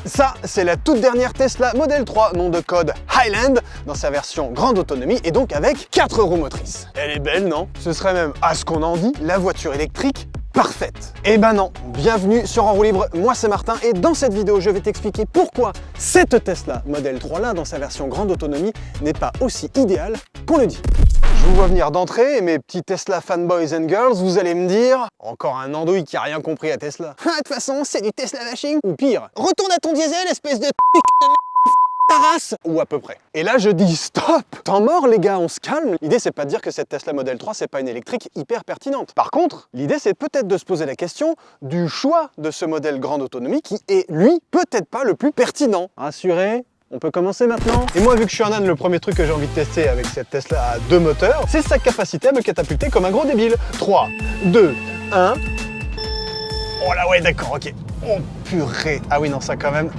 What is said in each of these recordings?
Ça, c'est la toute dernière Tesla Model 3, nom de code Highland, dans sa version grande autonomie et donc avec 4 roues motrices. Elle est belle, non? Ce serait même, à ce qu'on en dit, la voiture électrique parfaite. Eh ben non, bienvenue sur En Roue Libre, moi c'est Martin et dans cette vidéo je vais t'expliquer pourquoi cette Tesla Model 3 là dans sa version grande autonomie n'est pas aussi idéale qu'on le dit. Je vous vois venir d'entrée et mes petits Tesla fanboys and girls, vous allez me dire encore un andouille qui a rien compris à Tesla. Ah, de toute façon c'est du Tesla bashing ou pire, retourne à ton diesel espèce de ta race, ou à peu près. Et là je dis stop, temps mort les gars, on se calme. L'idée c'est pas de dire que cette Tesla Model 3 c'est pas une électrique hyper pertinente. Par contre, l'idée c'est peut-être de se poser la question du choix de ce modèle grande autonomie qui est lui peut-être pas le plus pertinent. Rassuré? On peut commencer maintenant. Et moi, vu que je suis un âne, le premier truc que j'ai envie de tester avec cette Tesla à 2 moteurs, c'est sa capacité à me catapulter comme un gros débile. 3, 2, 1... Oh là ouais, d'accord, ok. Oh purée. Ah oui, non, ça quand même...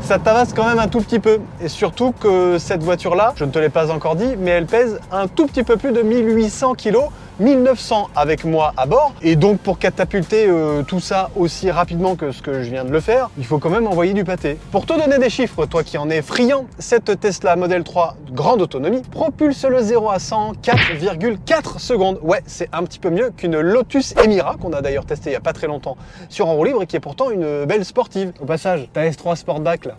Ça tabasse quand même un tout petit peu. Et surtout que cette voiture-là, je ne te l'ai pas encore dit, mais elle pèse un tout petit peu plus de 1800 kg. 1900 avec moi à bord, et donc pour catapulter tout ça aussi rapidement que ce que je viens de le faire, il faut quand même envoyer du pâté. Pour te donner des chiffres, toi qui en es friand, cette Tesla Model 3 grande autonomie propulse le 0 à 100 4,4 secondes. Ouais, c'est un petit peu mieux qu'une Lotus Emira, qu'on a d'ailleurs testé il n'y a pas très longtemps sur En Roue Libre, et qui est pourtant une belle sportive. Au passage, ta S3 Sportback là,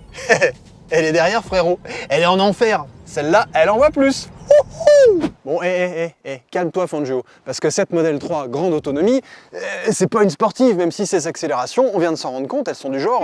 elle est derrière frérot, elle est en enfer. Celle-là, elle envoie plus. Bon, calme-toi Fangio, parce que cette Model 3 grande autonomie, c'est pas une sportive, même si ses accélérations, on vient de s'en rendre compte, elles sont du genre...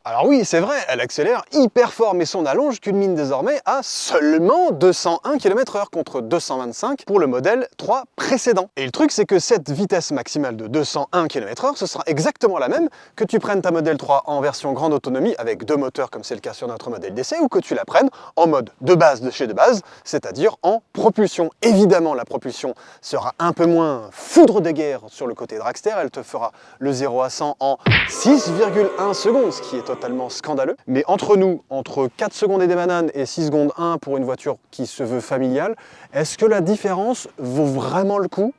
Alors oui, c'est vrai, elle accélère hyper fort, mais son allonge culmine désormais à seulement 201 km/h contre 225 pour le Model 3 précédent. Et le truc, c'est que cette vitesse maximale de 201 km/h, ce sera exactement la même que tu prennes ta Model 3 en version grande autonomie avec 2 moteurs, comme c'est le cas sur notre modèle d'essai, ou que tu la prennes en mode de base de chez de base, c'est-à-dire en propulsion. Évidemment, la propulsion sera un peu moins foudre de guerre sur le côté dragster, elle te fera le 0 à 100 en 6,1 secondes, ce qui est totalement scandaleux. Mais entre nous, entre 4 secondes et des bananes et 6 secondes 1 pour une voiture qui se veut familiale, est-ce que la différence vaut vraiment le coup ?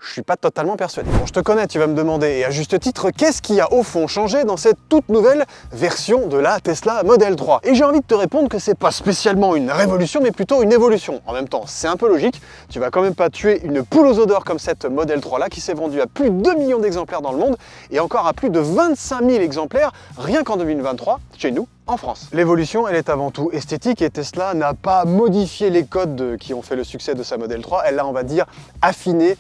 Je suis pas totalement persuadé. Bon, je te connais, tu vas me demander, et à juste titre, qu'est-ce qui a au fond changé dans cette toute nouvelle version de la Tesla Model 3? Et j'ai envie de te répondre que c'est pas spécialement une révolution, mais plutôt une évolution. En même temps, c'est un peu logique, tu vas quand même pas tuer une poule aux odeurs comme cette Model 3 là, qui s'est vendue à plus de 2 millions d'exemplaires dans le monde, et encore à plus de 25 000 exemplaires, rien qu'en 2023, chez nous, en France. L'évolution, elle est avant tout esthétique, et Tesla n'a pas modifié les codes qui ont fait le succès de sa Model 3, elle l'a, on va dire, affiné,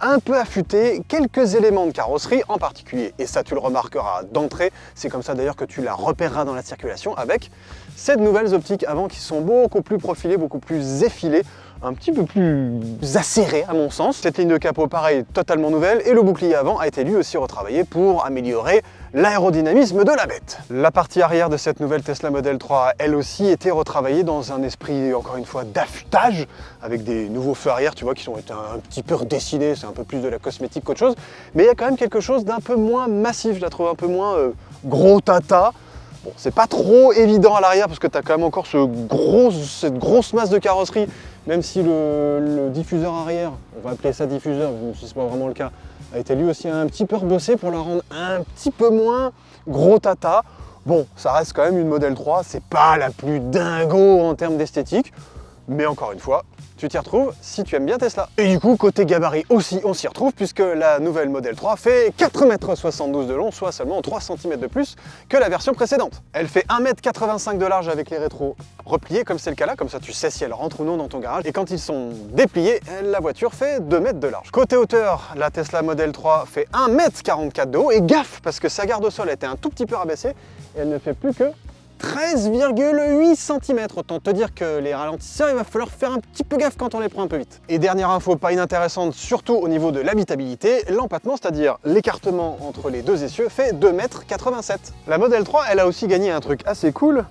un peu affûté, quelques éléments de carrosserie en particulier, et ça tu le remarqueras d'entrée, c'est comme ça d'ailleurs que tu la repéreras dans la circulation avec ces nouvelles optiques avant qui sont beaucoup plus profilées, beaucoup plus effilées, un petit peu plus acérées à mon sens. Cette ligne de capot pareil, totalement nouvelle, et le bouclier avant a été lui aussi retravaillé pour améliorer l'aérodynamisme de la bête. La partie arrière de cette nouvelle Tesla Model 3 a elle aussi été retravaillée dans un esprit, encore une fois, d'affûtage, avec des nouveaux feux arrière, tu vois, qui ont été un petit peu redessinés, c'est un peu plus de la cosmétique qu'autre chose, mais il y a quand même quelque chose d'un peu moins massif, je la trouve un peu moins gros tata. Bon, c'est pas trop évident à l'arrière parce que tu as quand même encore cette grosse masse de carrosserie, même si le diffuseur arrière, on va appeler ça diffuseur, même si c'est pas vraiment le cas, a été lui aussi un petit peu rebossé pour la rendre un petit peu moins gros tata. Bon, ça reste quand même une Model 3, c'est pas la plus dingo en termes d'esthétique, mais encore une fois, tu t'y retrouves si tu aimes bien Tesla. Et du coup, côté gabarit aussi, on s'y retrouve puisque la nouvelle Model 3 fait 4,72 m de long, soit seulement 3 cm de plus que la version précédente. Elle fait 1,85 m de large avec les rétros repliés, comme c'est le cas là, comme ça tu sais si elle rentre ou non dans ton garage. Et quand ils sont dépliés, la voiture fait 2 m de large. Côté hauteur, la Tesla Model 3 fait 1,44 m de haut, et gaffe, parce que sa garde au sol était un tout petit peu rabaissée, et elle ne fait plus que 13,8 cm. Autant te dire que les ralentisseurs, il va falloir faire un petit peu gaffe quand on les prend un peu vite. Et dernière info pas inintéressante, surtout au niveau de l'habitabilité, l'empattement, c'est-à-dire l'écartement entre les deux essieux, fait 2,87 m. La Model 3, elle a aussi gagné un truc assez cool.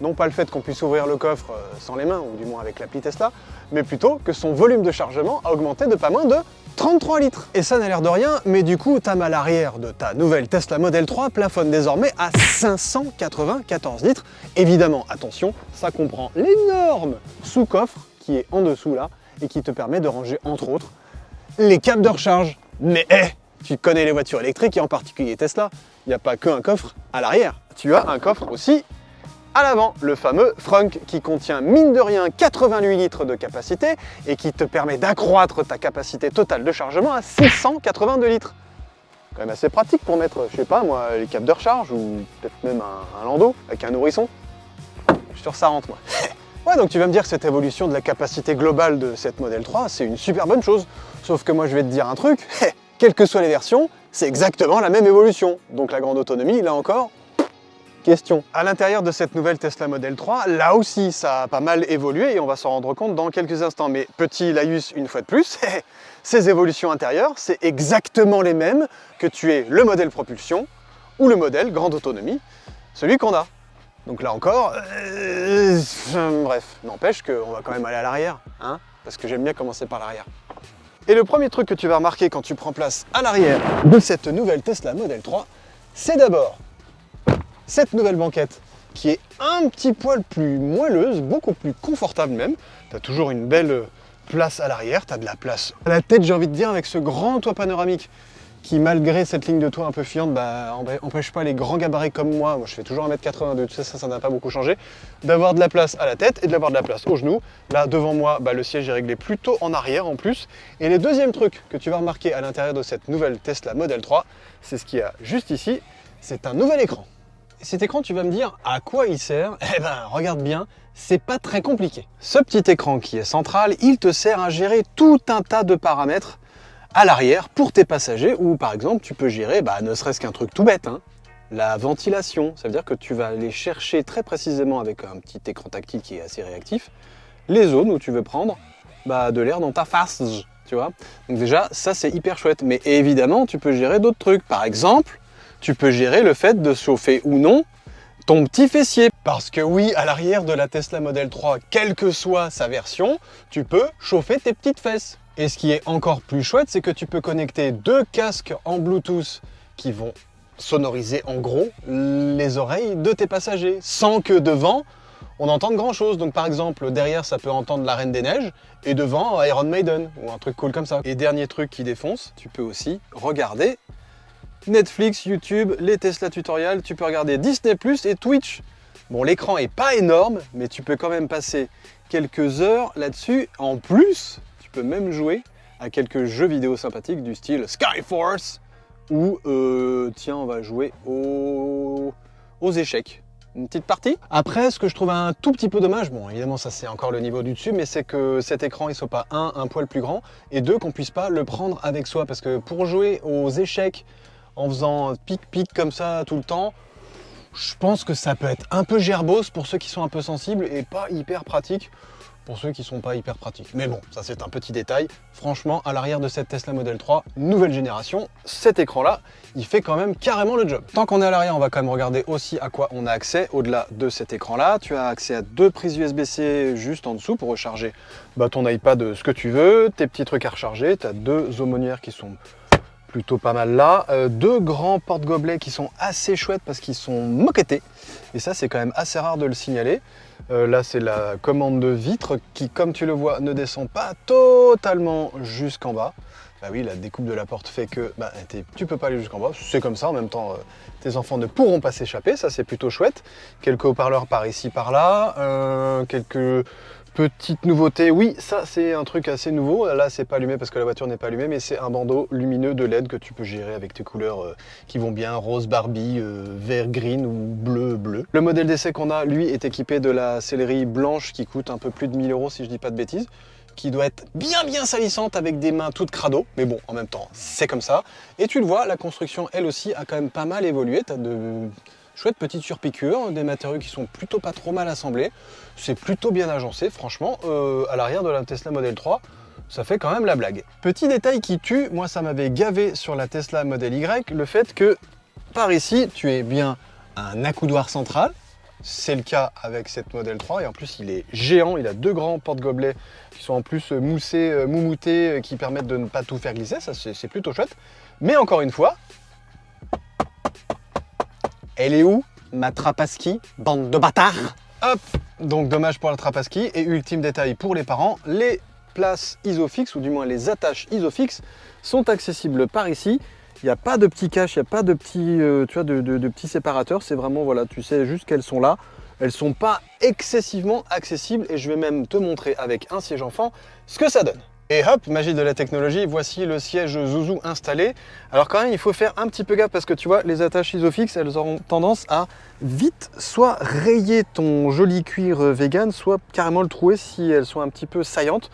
Non pas le fait qu'on puisse ouvrir le coffre sans les mains, ou du moins avec l'appli Tesla, mais plutôt que son volume de chargement a augmenté de pas moins de 33 litres. Et ça n'a l'air de rien, mais du coup, ta malle arrière de ta nouvelle Tesla Model 3 plafonne désormais à 594 litres. Évidemment, attention, ça comprend l'énorme sous-coffre qui est en dessous là, et qui te permet de ranger, entre autres, les câbles de recharge. Mais tu connais les voitures électriques, et en particulier Tesla, il n'y a pas qu'un coffre à l'arrière, tu as un coffre aussi à l'avant, le fameux Frunk qui contient mine de rien 88 litres de capacité et qui te permet d'accroître ta capacité totale de chargement à 682 litres. Quand même assez pratique pour mettre, je sais pas moi, les câbles de recharge ou peut-être même un landau avec un nourrisson. Je suis sûr ça rentre moi. Ouais, donc tu vas me dire que cette évolution de la capacité globale de cette Model 3, c'est une super bonne chose. Sauf que moi je vais te dire un truc, quelles que soient les versions, c'est exactement la même évolution. Donc la grande autonomie, là encore, question. À l'intérieur de cette nouvelle Tesla Model 3, là aussi ça a pas mal évolué et on va s'en rendre compte dans quelques instants. Mais petit laïus une fois de plus, ces évolutions intérieures, c'est exactement les mêmes que tu aies le modèle propulsion ou le modèle grande autonomie, celui qu'on a. Donc là encore, bref, n'empêche qu'on va quand même aller à l'arrière, hein, parce que j'aime bien commencer par l'arrière. Et le premier truc que tu vas remarquer quand tu prends place à l'arrière de cette nouvelle Tesla Model 3, c'est d'abord cette nouvelle banquette qui est un petit poil plus moelleuse, beaucoup plus confortable même. Tu as toujours une belle place à l'arrière, tu as de la place à la tête, j'ai envie de dire, avec ce grand toit panoramique qui, malgré cette ligne de toit un peu fuyante, empêche pas les grands gabarits comme moi je fais toujours 1m82, tu sais, ça n'a pas beaucoup changé, d'avoir de la place à la tête et d'avoir de la place aux genoux. Là, devant moi, le siège est réglé plutôt en arrière en plus. Et le deuxième truc que tu vas remarquer à l'intérieur de cette nouvelle Tesla Model 3, c'est ce qu'il y a juste ici, c'est un nouvel écran. Et cet écran, tu vas me dire à quoi il sert? Eh ben, regarde bien, c'est pas très compliqué. Ce petit écran qui est central, il te sert à gérer tout un tas de paramètres à l'arrière pour tes passagers, ou par exemple tu peux gérer, ne serait-ce qu'un truc tout bête, hein, la ventilation. Ça veut dire que tu vas aller chercher très précisément avec un petit écran tactile qui est assez réactif, les zones où tu veux prendre de l'air dans ta face, tu vois. Donc déjà, ça c'est hyper chouette, mais évidemment tu peux gérer d'autres trucs. Par exemple, tu peux gérer le fait de chauffer ou non ton petit fessier. Parce que oui, à l'arrière de la Tesla Model 3, quelle que soit sa version, tu peux chauffer tes petites fesses. Et ce qui est encore plus chouette, c'est que tu peux connecter deux casques en Bluetooth qui vont sonoriser en gros les oreilles de tes passagers, sans que devant on entende grand chose. Donc par exemple, derrière ça peut entendre la Reine des Neiges, et devant Iron Maiden, ou un truc cool comme ça. Et dernier truc qui défonce, tu peux aussi regarder Netflix, YouTube, les Tesla tutoriels, tu peux regarder Disney+, et Twitch. Bon, l'écran est pas énorme, mais tu peux quand même passer quelques heures là-dessus. En plus, tu peux même jouer à quelques jeux vidéo sympathiques du style Skyforce, ou tiens, on va jouer aux échecs. Une petite partie. Après, ce que je trouve un tout petit peu dommage, bon évidemment ça c'est encore le niveau du dessus, mais c'est que cet écran il soit pas un poil plus grand, et deux, qu'on puisse pas le prendre avec soi, parce que pour jouer aux échecs en faisant pic-pic comme ça tout le temps, je pense que ça peut être un peu gerbose pour ceux qui sont un peu sensibles et pas hyper pratique pour ceux qui sont pas hyper pratiques. Mais bon, ça c'est un petit détail. Franchement, à l'arrière de cette Tesla Model 3, nouvelle génération, cet écran-là, il fait quand même carrément le job. Tant qu'on est à l'arrière, on va quand même regarder aussi à quoi on a accès au-delà de cet écran-là. Tu as accès à deux prises USB-C juste en dessous pour recharger ton iPad, ce que tu veux, tes petits trucs à recharger. Tu as deux aumônières qui sont plutôt pas mal là, deux grands porte-gobelets qui sont assez chouettes parce qu'ils sont moquettés, et ça c'est quand même assez rare de le signaler. Là c'est la commande de vitre qui, comme tu le vois, ne descend pas totalement jusqu'en bas. Bah oui, la découpe de la porte fait que tu peux pas aller jusqu'en bas, c'est comme ça. En même temps, tes enfants ne pourront pas s'échapper, ça c'est plutôt chouette. Quelques haut-parleurs par ici, par là, quelques petite nouveauté, oui, ça c'est un truc assez nouveau. Là c'est pas allumé parce que la voiture n'est pas allumée, mais c'est un bandeau lumineux de LED que tu peux gérer avec tes couleurs qui vont bien, rose Barbie, vert green ou bleu. Le modèle d'essai qu'on a, lui, est équipé de la sellerie blanche qui coûte un peu plus de 1000 € si je dis pas de bêtises, qui doit être bien salissante avec des mains toutes crado, mais bon, en même temps, c'est comme ça. Et tu le vois, la construction, elle aussi, a quand même pas mal évolué. T'as de chouettes petites surpiqûres, des matériaux qui sont plutôt pas trop mal assemblés. C'est plutôt bien agencé, franchement. À l'arrière de la Tesla Model 3, ça fait quand même la blague. Petit détail qui tue, moi ça m'avait gavé sur la Tesla Model Y, le fait que par ici, tu aies bien un accoudoir central. C'est le cas avec cette Model 3, et en plus il est géant, il a deux grands porte-gobelets qui sont en plus moussés, moumoutés, qui permettent de ne pas tout faire glisser, ça c'est plutôt chouette. Mais encore une fois, elle est où ma trappe à ski, bande de bâtards? Hop, donc dommage pour la trappe à ski. Et ultime détail pour les parents, les places Isofix, ou du moins les attaches Isofix, sont accessibles par ici. Il n'y a pas de petit cache, il n'y a pas de petits, tu vois, de petits séparateurs. C'est vraiment, voilà, tu sais juste qu'elles sont là. Elles ne sont pas excessivement accessibles et je vais même te montrer avec un siège enfant ce que ça donne. Et hop, magie de la technologie, voici le siège Zouzou installé. Alors quand même, il faut faire un petit peu gaffe parce que tu vois, les attaches Isofix, elles auront tendance à vite soit rayer ton joli cuir vegan, soit carrément le trouer si elles sont un petit peu saillantes.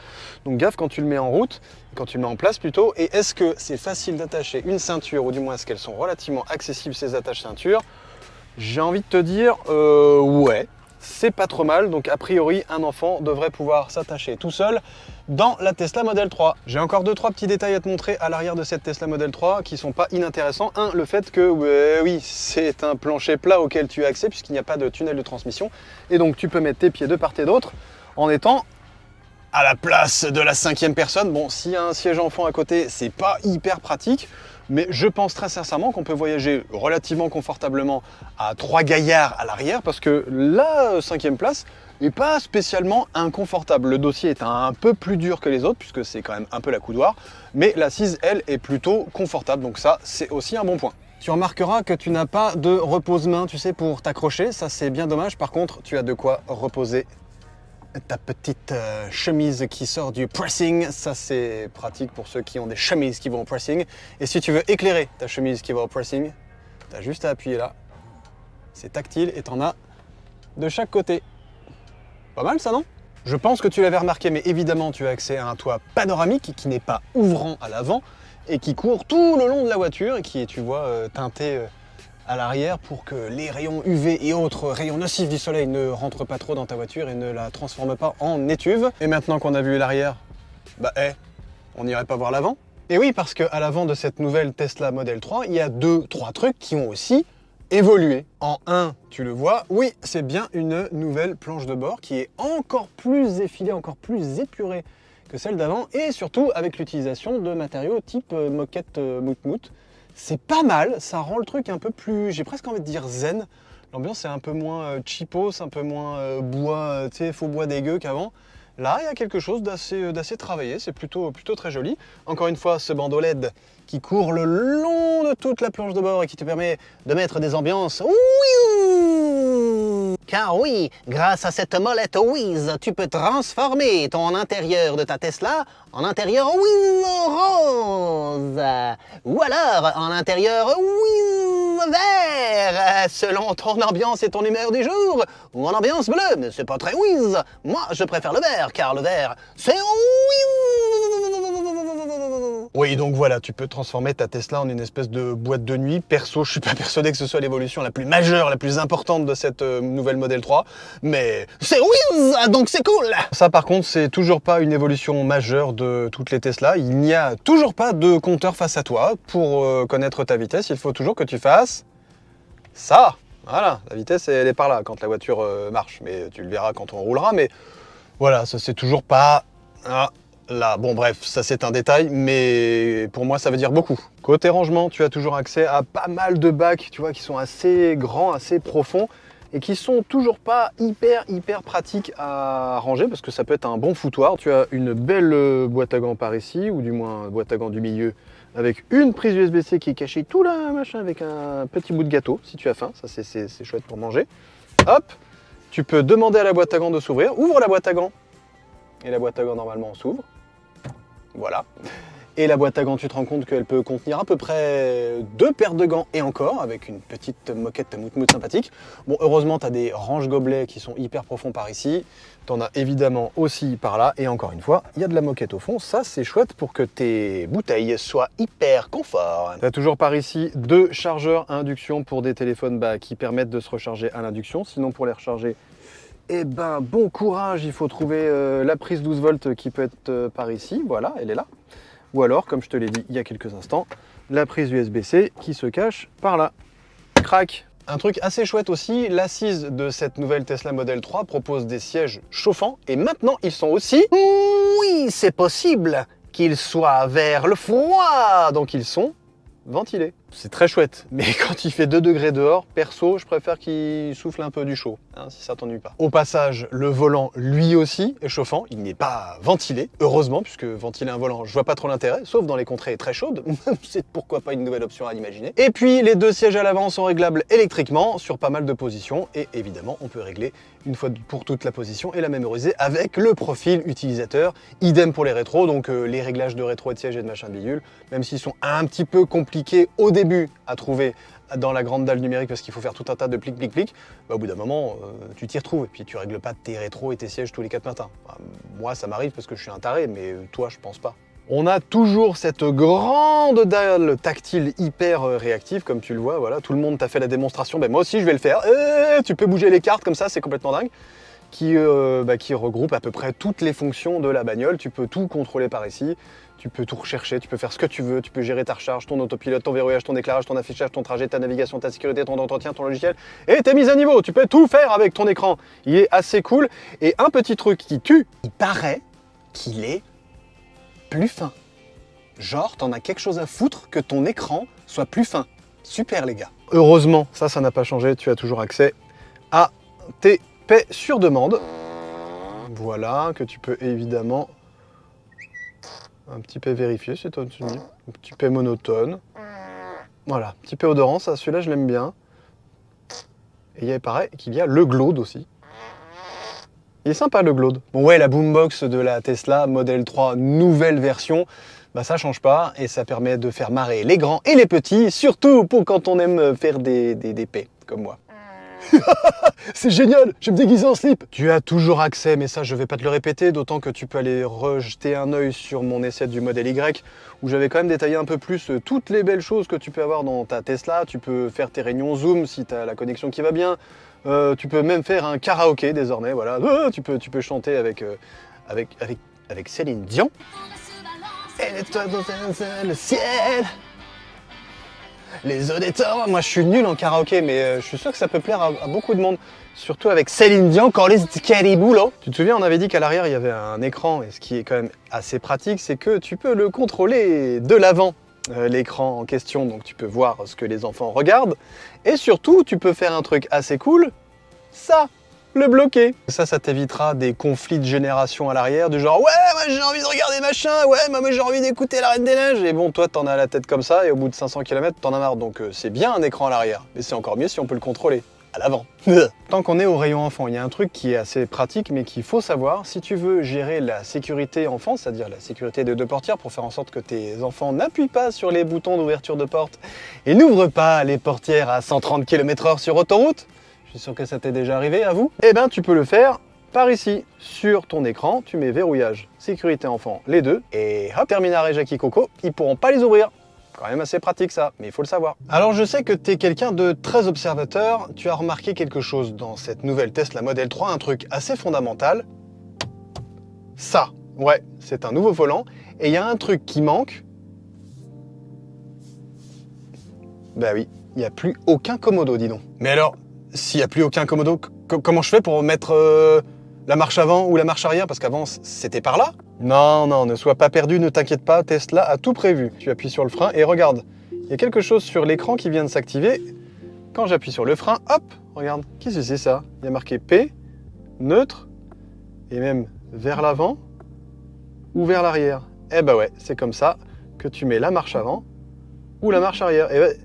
Donc gaffe quand tu le mets en route, quand tu le mets en place plutôt. Et est-ce que c'est facile d'attacher une ceinture, ou du moins est-ce qu'elles sont relativement accessibles ces attaches ceintures? J'ai envie de te dire, ouais. C'est pas trop mal, donc a priori un enfant devrait pouvoir s'attacher tout seul dans la Tesla Model 3. J'ai encore 2-3 petits détails à te montrer à l'arrière de cette Tesla Model 3 qui sont pas inintéressants. Un, le fait que oui, c'est un plancher plat auquel tu as accès puisqu'il n'y a pas de tunnel de transmission. Et donc tu peux mettre tes pieds de part et d'autre en étant à la place de la 5e personne. Bon, s'il y a un siège enfant à côté, c'est pas hyper pratique. Mais je pense très sincèrement qu'on peut voyager relativement confortablement à 3 gaillards à l'arrière parce que la 5e place n'est pas spécialement inconfortable. Le dossier est un peu plus dur que les autres puisque c'est quand même un peu la coudoir, mais l'assise, elle, est plutôt confortable. Donc ça, c'est aussi un bon point. Tu remarqueras que tu n'as pas de repose-main, tu sais, pour t'accrocher. Ça, c'est bien dommage. Par contre, tu as de quoi reposer ta petite chemise qui sort du pressing. Ça, c'est pratique pour ceux qui ont des chemises qui vont au pressing. Et si tu veux éclairer ta chemise qui va au pressing, tu as juste à appuyer là. C'est tactile et tu en as de chaque côté. Pas mal ça, non? Je pense que tu l'avais remarqué, mais évidemment, tu as accès à un toit panoramique qui n'est pas ouvrant à l'avant et qui court tout le long de la voiture et qui est, tu vois, teinté à l'arrière pour que les rayons UV et autres rayons nocifs du soleil ne rentrent pas trop dans ta voiture et ne la transforment pas en étuve. Et maintenant qu'on a vu l'arrière, bah on n'irait pas voir l'avant? Et oui, parce qu'à l'avant de cette nouvelle Tesla Model 3, il y a 2-3 trucs qui ont aussi évolué. En un, tu le vois, oui, c'est bien une nouvelle planche de bord qui est encore plus effilée, encore plus épurée que celle d'avant et surtout avec l'utilisation de matériaux type moquette mout-mout. C'est pas mal, ça rend le truc un peu plus, j'ai presque envie de dire zen. L'ambiance est un peu moins cheapos, un peu moins bois, tu sais, faux bois dégueu qu'avant. Là, il y a quelque chose d'assez travaillé, c'est plutôt très joli. Encore une fois, ce bandeau LED qui court le long de toute la planche de bord et qui te permet de mettre des ambiances. Car oui, grâce à cette molette Wiz, tu peux transformer ton intérieur de ta Tesla en intérieur Wiz rose. Ou alors en intérieur Wiz vert, selon ton ambiance et ton humeur du jour. Ou en ambiance bleue, mais c'est pas très Wiz. Moi, je préfère le vert, car le vert, c'est Wiz. Oui, donc voilà, tu peux transformer ta Tesla en une espèce de boîte de nuit. Perso, je suis pas persuadé que ce soit l'évolution la plus majeure, la plus importante de cette nouvelle Model 3, mais c'est Wiz, donc c'est cool. Ça par contre, c'est toujours pas une évolution majeure de toutes les Tesla. Il n'y a toujours pas de compteur face à toi. Pour connaître ta vitesse, il faut toujours que tu fasses ça. Voilà, la vitesse, elle est par là quand la voiture marche, mais tu le verras quand on roulera, mais voilà, ça c'est toujours pas... Là, bon bref, ça c'est un détail, mais pour moi ça veut dire beaucoup. Côté rangement, tu as toujours accès à pas mal de bacs, tu vois, qui sont assez grands, assez profonds, et qui sont toujours pas hyper pratiques à ranger, parce que ça peut être un bon foutoir. Tu as une belle boîte à gants par ici, ou du moins boîte à gants du milieu, avec une prise USB-C qui est cachée tout là, machin, avec un petit bout de gâteau, si tu as faim, ça c'est chouette pour manger. Hop, tu peux demander à la boîte à gants de s'ouvrir, ouvre la boîte à gants, et la boîte à gants normalement s'ouvre. Voilà. Et la boîte à gants, tu te rends compte qu'elle peut contenir à peu près 2 paires de gants et encore, avec une petite moquette mout-mout sympathique. Bon, heureusement, tu as des range-gobelets qui sont hyper profonds par ici. Tu en as évidemment aussi par là. Et encore une fois, il y a de la moquette au fond. Ça, c'est chouette pour que tes bouteilles soient hyper confort. Tu as toujours par ici 2 chargeurs à induction pour des téléphones qui permettent de se recharger à l'induction. Sinon, pour les recharger, eh ben, bon courage, il faut trouver la prise 12 volts qui peut être par ici, voilà, elle est là. Ou alors, comme je te l'ai dit il y a quelques instants, la prise USB-C qui se cache par là. Crac. Un truc assez chouette aussi, l'assise de cette nouvelle Tesla Model 3 propose des sièges chauffants et maintenant ils sont aussi... Oui, c'est possible qu'ils soient vers le froid, donc ils sont ventilés. c'est très chouette. Mais quand il fait 2 degrés dehors, perso, je préfère qu'il souffle un peu du chaud, hein, si ça t'ennuie pas. Au passage, le volant, lui aussi, est chauffant. Il n'est pas ventilé, heureusement, puisque ventiler un volant, je vois pas trop l'intérêt, sauf dans les contrées très chaudes. C'est pourquoi pas une nouvelle option à imaginer. Et puis, les 2 sièges à l'avant sont réglables électriquement sur pas mal de positions. Et évidemment, on peut régler une fois pour toute la position et la mémoriser avec le profil utilisateur. Idem pour les rétros, donc les réglages de rétro et de siège et de machin bidule, même s'ils sont un petit peu compliqués au début à trouver dans la grande dalle numérique parce qu'il faut faire tout un tas de plic, bah, au bout d'un moment, tu t'y retrouves et puis tu règles pas tes rétros et tes sièges tous les 4 matins. Enfin, moi, ça m'arrive parce que je suis un taré, mais toi, je pense pas. On a toujours cette grande dalle tactile hyper réactive, comme tu le vois, voilà, tout le monde t'a fait la démonstration, ben moi aussi je vais le faire. Tu peux bouger les cartes comme ça, c'est complètement dingue. Qui regroupe à peu près toutes les fonctions de la bagnole, tu peux tout contrôler par ici, tu peux tout rechercher, tu peux faire ce que tu veux, tu peux gérer ta recharge, ton autopilote, ton verrouillage, ton éclairage, ton affichage, ton trajet, ta navigation, ta sécurité, ton entretien, ton logiciel, et tes mises à niveau, tu peux tout faire avec ton écran. Il est assez cool, et un petit truc qui tue, il paraît qu'il est plus fin. Genre, t'en as quelque chose à foutre que ton écran soit plus fin. Super les gars. Heureusement, ça n'a pas changé, tu as toujours accès à tes paix sur demande. Voilà, que tu peux évidemment un petit peu vérifier, c'est un petit peu monotone. Voilà, petit peu odorant, ça, celui-là je l'aime bien. Et il paraît qu'il y a le Glaude aussi. Il est sympa le Glaude. Bon ouais, la boombox de la Tesla Model 3 nouvelle version, bah ça change pas et ça permet de faire marrer les grands et les petits, surtout pour quand on aime faire des paix, comme moi. C'est génial, je vais me déguiser en slip. Tu as toujours accès, mais ça je vais pas te le répéter, d'autant que tu peux aller rejeter un œil sur mon essai du modèle Y, où j'avais quand même détaillé un peu plus toutes les belles choses que tu peux avoir dans ta Tesla. Tu peux faire tes réunions Zoom si tu as la connexion qui va bien. Tu peux même faire un karaoké désormais, voilà. Tu peux chanter avec Céline Dion. Et les toits dans le ciel. Les auditeurs, moi je suis nul en karaoké, mais je suis sûr que ça peut plaire à beaucoup de monde. Surtout avec Céline Dion, quand les cariboulos. Tu te souviens, on avait dit qu'à l'arrière il y avait un écran, et ce qui est quand même assez pratique, c'est que tu peux le contrôler de l'avant, l'écran en question, donc tu peux voir ce que les enfants regardent. Et surtout, tu peux faire un truc assez cool, ça, le bloquer. Ça t'évitera des conflits de génération à l'arrière, du genre « Ouais, moi j'ai envie de regarder machin, ouais, moi j'ai envie d'écouter la Reine des Neiges !» Et bon, toi t'en as la tête comme ça, et au bout de 500 km, t'en as marre. Donc c'est bien un écran à l'arrière, mais c'est encore mieux si on peut le contrôler à l'avant. Tant qu'on est au rayon enfant, il y a un truc qui est assez pratique, mais qu'il faut savoir. Si tu veux gérer la sécurité enfant, c'est-à-dire la sécurité des 2 portières, pour faire en sorte que tes enfants n'appuient pas sur les boutons d'ouverture de porte et n'ouvrent pas les portières à 130 km/h sur autoroute, je suis sûr que ça t'est déjà arrivé à vous. Eh ben, tu peux le faire par ici. Sur ton écran, tu mets verrouillage, sécurité enfant, les 2, et hop, Terminal et Jackie Coco, ils pourront pas les ouvrir. Quand même assez pratique ça, mais il faut le savoir. Alors je sais que tu es quelqu'un de très observateur, tu as remarqué quelque chose dans cette nouvelle Tesla Model 3, un truc assez fondamental. Ça, ouais, c'est un nouveau volant, et il y a un truc qui manque. Bah oui, il n'y a plus aucun commodo, dis donc. Mais alors, s'il n'y a plus aucun commodo, comment je fais pour mettre la marche avant ou la marche arrière? Parce qu'avant, c'était par là. Non, non, ne sois pas perdu, ne t'inquiète pas, Tesla a tout prévu. Tu appuies sur le frein et regarde, il y a quelque chose sur l'écran qui vient de s'activer. Quand j'appuie sur le frein, hop, regarde, qu'est-ce que c'est ça? Il y a marqué P, neutre, et même vers l'avant ou vers l'arrière. Eh bah ouais, c'est comme ça que tu mets la marche avant ou la marche arrière. Et ouais,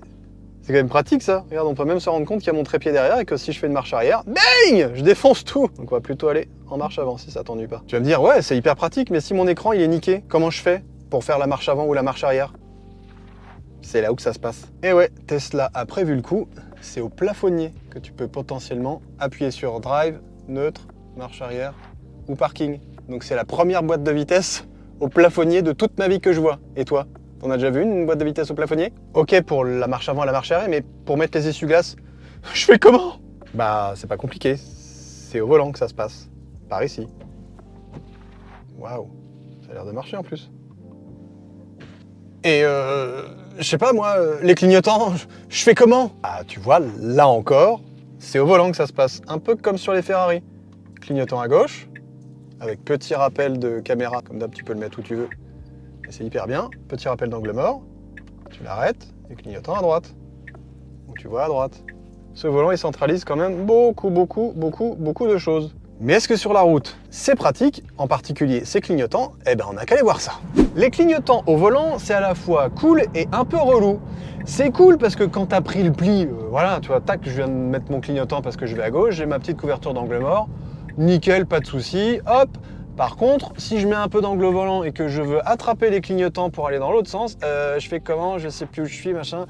c'est quand même pratique ça. Regarde, on peut même se rendre compte qu'il y a mon trépied derrière et que si je fais une marche arrière, bang, je défonce tout. Donc on va plutôt aller en marche avant si ça t'ennuie pas. Tu vas me dire, ouais, c'est hyper pratique, mais si mon écran il est niqué, comment je fais pour faire la marche avant ou la marche arrière? C'est là où que ça se passe. Et ouais, Tesla a prévu le coup, c'est au plafonnier que tu peux potentiellement appuyer sur drive, neutre, marche arrière ou parking. Donc c'est la première boîte de vitesse au plafonnier de toute ma vie que je vois. Et toi? T'en as déjà vu une boîte de vitesse au plafonnier? Ok pour la marche avant et la marche arrière, mais pour mettre les essuie-glaces, je fais comment? Bah, c'est pas compliqué. C'est au volant que ça se passe. Par ici. Waouh, ça a l'air de marcher en plus. Et je sais pas moi, les clignotants, je fais comment? Ah, tu vois, là encore, c'est au volant que ça se passe. Un peu comme sur les Ferrari. Clignotant à gauche, avec petit rappel de caméra, comme d'hab, tu peux le mettre où tu veux. Et c'est hyper bien. Petit rappel d'angle mort. Tu l'arrêtes et clignotant à droite. Donc tu vois à droite. Ce volant, il centralise quand même beaucoup de choses. Mais est-ce que sur la route, c'est pratique, en particulier ces clignotants? Eh ben on n'a qu'à aller voir ça. Les clignotants au volant, c'est à la fois cool et un peu relou. C'est cool parce que quand t'as pris le pli, voilà, tu vois, tac, je viens de mettre mon clignotant parce que je vais à gauche, j'ai ma petite couverture d'angle mort, nickel, pas de souci, hop. Par contre, si je mets un peu d'angle au volant et que je veux attraper les clignotants pour aller dans l'autre sens, je fais comment? Je sais plus où je suis, machin.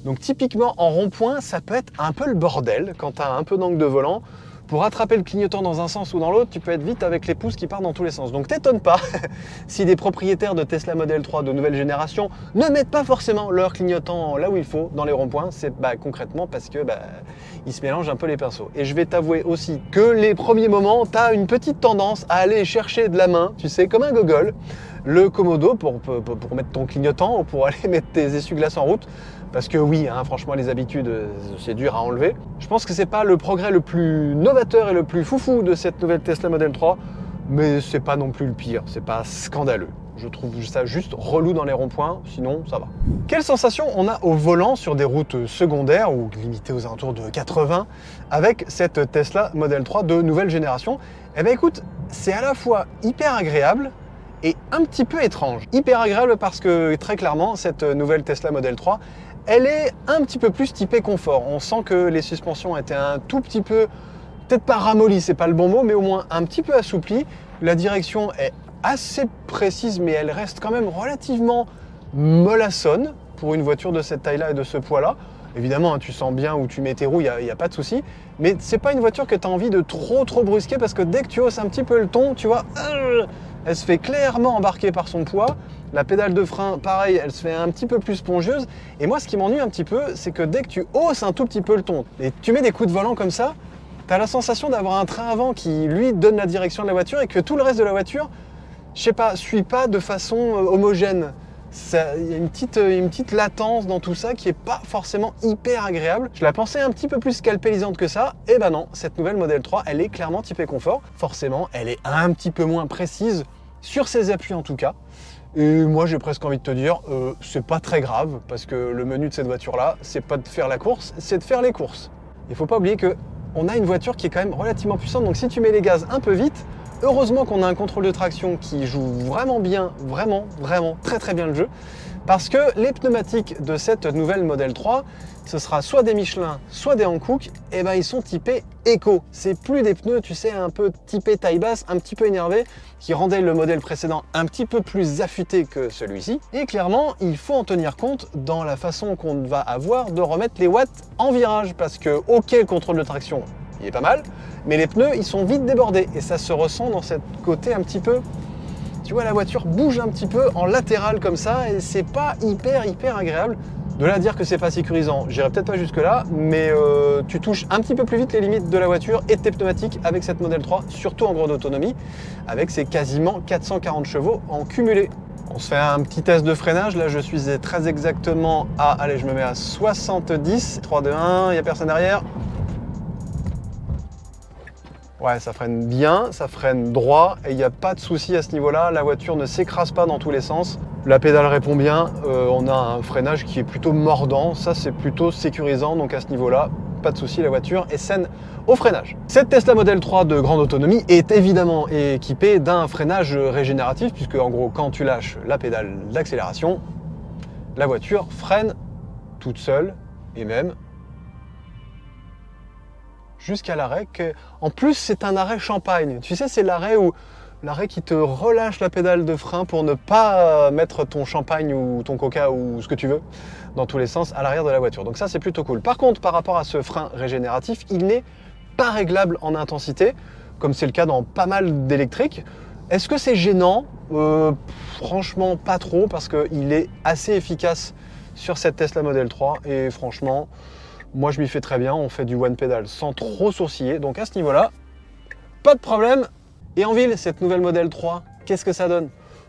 Donc typiquement en rond-point, ça peut être un peu le bordel quand tu as un peu d'angle de volant. Pour attraper le clignotant dans un sens ou dans l'autre, tu peux être vite avec les pouces qui partent dans tous les sens. Donc t'étonnes pas si des propriétaires de Tesla Model 3 de nouvelle génération ne mettent pas forcément leur clignotant là où il faut, dans les ronds-points. C'est concrètement parce que ils se mélangent un peu les pinceaux. Et je vais t'avouer aussi que les premiers moments, tu as une petite tendance à aller chercher de la main, tu sais, comme un gogol, le Komodo pour mettre ton clignotant ou pour aller mettre tes essuie-glaces en route. Parce que oui, hein, franchement, les habitudes, c'est dur à enlever. Je pense que c'est pas le progrès le plus novateur et le plus foufou de cette nouvelle Tesla Model 3, mais c'est pas non plus le pire, c'est pas scandaleux. Je trouve ça juste relou dans les ronds-points, sinon ça va. Quelle sensation on a au volant sur des routes secondaires ou limitées aux alentours de 80 avec cette Tesla Model 3 de nouvelle génération? Eh bien écoute, c'est à la fois hyper agréable et un petit peu étrange. Hyper agréable parce que très clairement, cette nouvelle Tesla Model 3, elle est un petit peu plus typée confort. On sent que les suspensions étaient un tout petit peu, peut-être pas ramollies, c'est pas le bon mot, mais au moins un petit peu assouplies. La direction est assez précise, mais elle reste quand même relativement mollassonne pour une voiture de cette taille-là et de ce poids-là. Évidemment, hein, tu sens bien où tu mets tes roues, il n'y a pas de souci. Mais c'est pas une voiture que tu as envie de trop brusquer parce que dès que tu hausses un petit peu le ton, tu vois, elle se fait clairement embarquer par son poids. La pédale de frein, pareil, elle se fait un petit peu plus spongieuse. Et moi, ce qui m'ennuie un petit peu, c'est que dès que tu hausses un tout petit peu le ton et tu mets des coups de volant comme ça, tu as la sensation d'avoir un train avant qui, lui, donne la direction de la voiture et que tout le reste de la voiture, je sais pas, suit pas de façon homogène. Il y a une petite latence dans tout ça qui est pas forcément hyper agréable. Je la pensais un petit peu plus scalpélisante que ça, et ben non, cette nouvelle Model 3, elle est clairement typée confort. Forcément, elle est un petit peu moins précise, sur ses appuis en tout cas. Et moi, j'ai presque envie de te dire, c'est pas très grave, parce que le menu de cette voiture-là, c'est pas de faire la course, c'est de faire les courses. Il faut pas oublier que on a une voiture qui est quand même relativement puissante, donc si tu mets les gaz un peu vite, heureusement qu'on a un contrôle de traction qui joue vraiment bien, vraiment très bien le jeu, parce que les pneumatiques de cette nouvelle Model 3, ce sera soit des Michelin, soit des Hankook, et ben ils sont typés éco. C'est plus des pneus, tu sais, un peu typés taille basse, un petit peu énervés, qui rendaient le modèle précédent un petit peu plus affûté que celui-ci. Et clairement, il faut en tenir compte dans la façon qu'on va avoir de remettre les watts en virage, parce que, ok, le contrôle de traction, il est pas mal, mais les pneus, ils sont vite débordés, et ça se ressent dans cette côté un petit peu... Tu vois, la voiture bouge un petit peu en latéral comme ça, et c'est pas hyper agréable. De là à dire que c'est pas sécurisant, j'irai peut-être pas jusque là, mais tu touches un petit peu plus vite les limites de la voiture et de tes pneumatiques avec cette Model 3, surtout en grande autonomie, avec ses quasiment 440 chevaux en cumulé. On se fait un petit test de freinage, là je suis très exactement à, allez je me mets à 70, 3, 2, 1, il n'y a personne derrière. Ouais, ça freine bien, ça freine droit et il n'y a pas de souci à ce niveau-là. La voiture ne s'écrase pas dans tous les sens. La pédale répond bien. On a un freinage qui est plutôt mordant. Ça, c'est plutôt sécurisant. Donc à ce niveau-là, pas de souci, la voiture est saine au freinage. Cette Tesla Model 3 de grande autonomie est évidemment équipée d'un freinage régénératif puisque en gros, quand tu lâches la pédale d'accélération, la voiture freine toute seule et même jusqu'à l'arrêt. En plus, c'est un arrêt champagne. Tu sais, c'est l'arrêt qui te relâche la pédale de frein pour ne pas mettre ton champagne ou ton coca ou ce que tu veux dans tous les sens à l'arrière de la voiture. Donc ça, c'est plutôt cool. Par contre, par rapport à ce frein régénératif, il n'est pas réglable en intensité, comme c'est le cas dans pas mal d'électriques. Est-ce que c'est gênant? Franchement, pas trop, parce qu'il est assez efficace sur cette Tesla Model 3 et franchement, moi je m'y fais très bien, on fait du one pedal sans trop sourciller, donc à ce niveau-là, pas de problème. Et en ville, cette nouvelle Model 3, qu'est-ce que ça donne?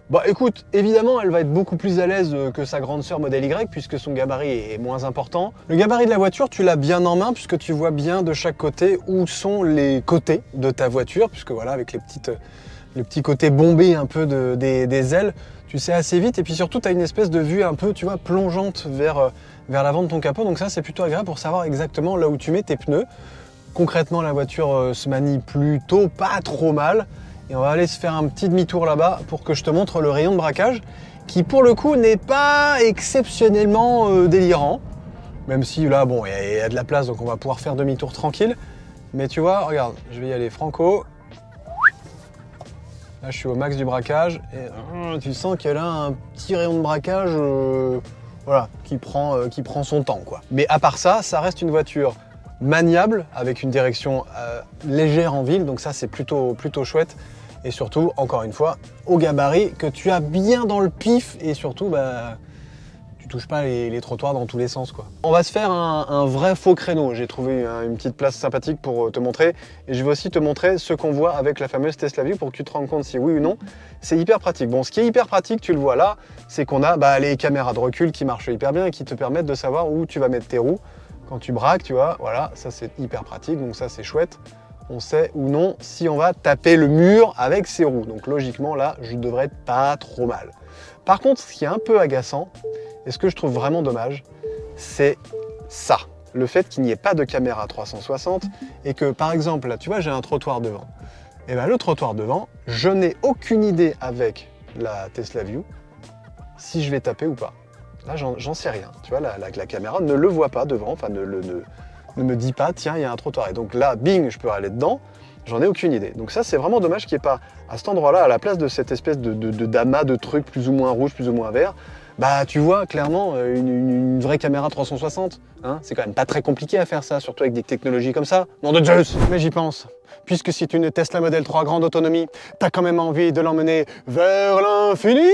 Bah écoute, évidemment, elle va être beaucoup plus à l'aise que sa grande sœur Model Y, puisque son gabarit est moins important. Le gabarit de la voiture, tu l'as bien en main, puisque tu vois bien de chaque côté où sont les côtés de ta voiture, puisque voilà, avec les petits côtés bombés un peu des ailes, tu sais assez vite et puis surtout tu as une espèce de vue un peu, tu vois, plongeante vers l'avant de ton capot. Donc ça c'est plutôt agréable pour savoir exactement là où tu mets tes pneus. Concrètement la voiture se manie plutôt pas trop mal. Et on va aller se faire un petit demi-tour là-bas pour que je te montre le rayon de braquage qui pour le coup n'est pas exceptionnellement délirant. Même si là, bon, il y a de la place donc on va pouvoir faire demi-tour tranquille. Mais tu vois, regarde, je vais y aller franco. Là je suis au max du braquage et tu sens qu'elle a un petit rayon de braquage voilà, qui prend son temps quoi. Mais à part ça, ça reste une voiture maniable avec une direction légère en ville, donc ça c'est plutôt chouette. Et surtout, encore une fois, au gabarit que tu as bien dans le pif et surtout, bah, tu touches pas les trottoirs dans tous les sens, quoi. On va se faire un vrai faux créneau. J'ai trouvé une petite place sympathique pour te montrer. Et je vais aussi te montrer ce qu'on voit avec la fameuse Tesla View pour que tu te rendes compte si oui ou non. C'est hyper pratique. Bon, ce qui est hyper pratique, tu le vois là, c'est qu'on a les caméras de recul qui marchent hyper bien et qui te permettent de savoir où tu vas mettre tes roues. Quand tu braques, tu vois, voilà, ça c'est hyper pratique, donc ça c'est chouette. On sait ou non si on va taper le mur avec ses roues. Donc logiquement, là, je devrais être pas trop mal. Par contre, ce qui est un peu agaçant, et ce que je trouve vraiment dommage, c'est ça. Le fait qu'il n'y ait pas de caméra 360 et que, par exemple, là, tu vois, j'ai un trottoir devant. Et bien, le trottoir devant, je n'ai aucune idée avec la Tesla View si je vais taper ou pas. Là, j'en sais rien. Tu vois, la caméra ne le voit pas devant, enfin, ne me dit pas, tiens, il y a un trottoir. Et donc là, bing, je peux aller dedans, j'en ai aucune idée. Donc ça, c'est vraiment dommage qu'il n'y ait pas, à cet endroit-là, à la place de cette espèce d'amas de trucs plus ou moins rouges, plus ou moins verts, bah tu vois clairement une vraie caméra 360. Hein, c'est quand même pas très compliqué à faire ça, surtout avec des technologies comme ça. Nom de Zeus. Mais j'y pense. Puisque c'est une Tesla Model 3 grande autonomie, t'as quand même envie de l'emmener vers l'infini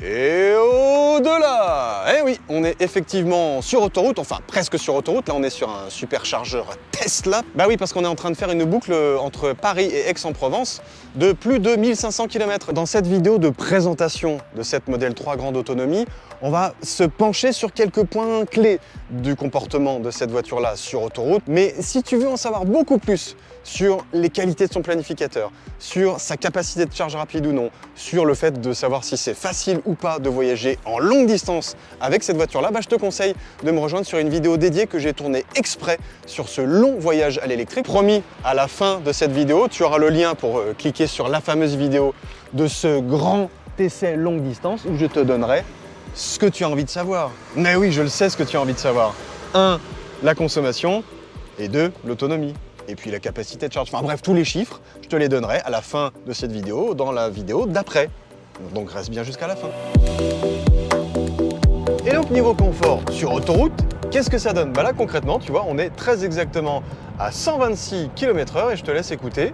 et au-delà. Eh oui, on est effectivement sur autoroute, enfin presque sur autoroute. Là, on est sur un superchargeur Tesla. Bah oui, parce qu'on est en train de faire une boucle entre Paris et Aix-en-Provence de plus de 1500 km. Dans cette vidéo de présentation de cette Model 3 grande autonomie, on va se pencher sur quelques points clés du comportement de cette voiture-là sur autoroute. Mais si tu veux en savoir beaucoup plus sur les qualités de son planificateur, sur sa capacité de charge rapide ou non, sur le fait de savoir si c'est facile ou pas de voyager en longue distance avec cette voiture-là, bah, je te conseille de me rejoindre sur une vidéo dédiée que j'ai tournée exprès sur ce long voyage à l'électrique. Promis, à la fin de cette vidéo, tu auras le lien pour cliquer sur la fameuse vidéo de ce grand essai longue distance où je te donnerai ce que tu as envie de savoir. Mais oui, je le sais ce que tu as envie de savoir. 1, la consommation et 2, l'autonomie. Et puis la capacité de charge. Enfin bref, tous les chiffres, je te les donnerai à la fin de cette vidéo, dans la vidéo d'après. Donc reste bien jusqu'à la fin. Et donc niveau confort sur autoroute, qu'est-ce que ça donne? Bah là concrètement, tu vois, on est très exactement à 126 km/h et je te laisse écouter.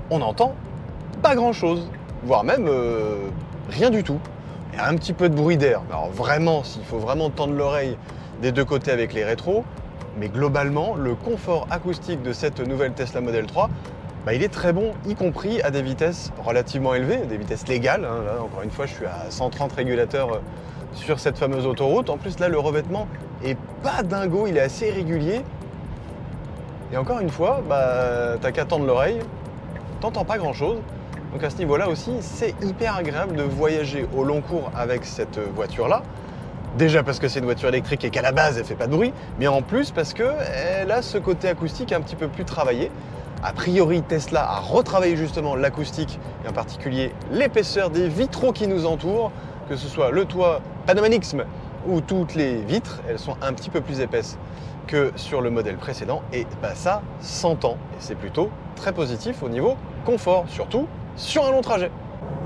On n'entend pas grand-chose, voire même rien du tout. Il y a un petit peu de bruit d'air. Alors vraiment, s'il faut vraiment tendre l'oreille des deux côtés avec les rétros, mais globalement, le confort acoustique de cette nouvelle Tesla Model 3, bah, il est très bon, y compris à des vitesses relativement élevées, des vitesses légales. Hein. Là, encore une fois, je suis à 130 régulateurs sur cette fameuse autoroute. En plus, là, le revêtement est pas dingo, il est assez régulier. Et encore une fois, bah, t'as qu'à tendre l'oreille, t'entends pas grand-chose. Donc à ce niveau-là aussi, c'est hyper agréable de voyager au long cours avec cette voiture-là. Déjà parce que c'est une voiture électrique et qu'à la base elle fait pas de bruit, mais en plus parce qu'elle a ce côté acoustique un petit peu plus travaillé. A priori, Tesla a retravaillé justement l'acoustique et en particulier l'épaisseur des vitraux qui nous entourent, que ce soit le toit Panoramixme ou toutes les vitres, elles sont un petit peu plus épaisses que sur le modèle précédent et bah, ça s'entend et c'est plutôt très positif au niveau confort, surtout sur un long trajet.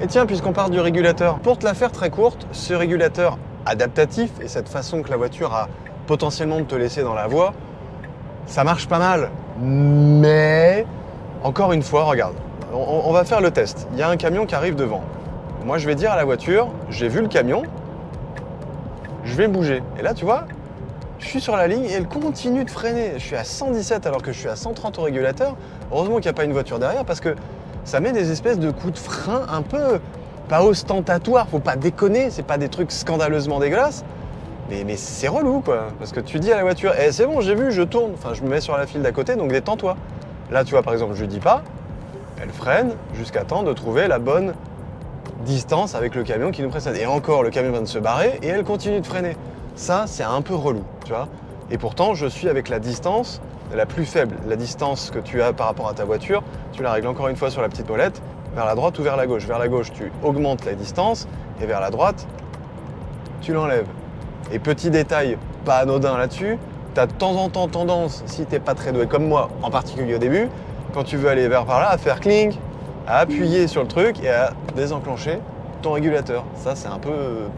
Et tiens, puisqu'on parle du régulateur, pour te la faire très courte, ce régulateur adaptatif et cette façon que la voiture a potentiellement de te laisser dans la voie, ça marche pas mal. Mais encore une fois, regarde, on va faire le test. Il y a un camion qui arrive devant. Moi, je vais dire à la voiture, j'ai vu le camion, je vais me bouger. Et là, tu vois, je suis sur la ligne et elle continue de freiner. Je suis à 117 alors que je suis à 130 au régulateur. Heureusement qu'il n'y a pas une voiture derrière parce que ça met des espèces de coups de frein un peu pas ostentatoires, faut pas déconner, c'est pas des trucs scandaleusement dégueulasses. Mais c'est relou quoi, parce que tu dis à la voiture, eh, c'est bon, j'ai vu, je tourne, enfin je me mets sur la file d'à côté, donc détends-toi. Là tu vois par exemple, je dis pas, elle freine jusqu'à temps de trouver la bonne distance avec le camion qui nous précède. Et encore, le camion vient de se barrer et elle continue de freiner. Ça, c'est un peu relou, tu vois. Et pourtant, je suis avec la distance la plus faible. La distance que tu as par rapport à ta voiture, tu la règles encore une fois sur la petite molette, vers la droite ou vers la gauche. Vers la gauche, tu augmentes la distance et vers la droite, tu l'enlèves. Et petit détail pas anodin là-dessus, tu as de temps en temps tendance, si tu n'es pas très doué comme moi, en particulier au début, quand tu veux aller vers par là, à faire cling, à appuyer sur le truc et à désenclencher ton régulateur. Ça, c'est un peu...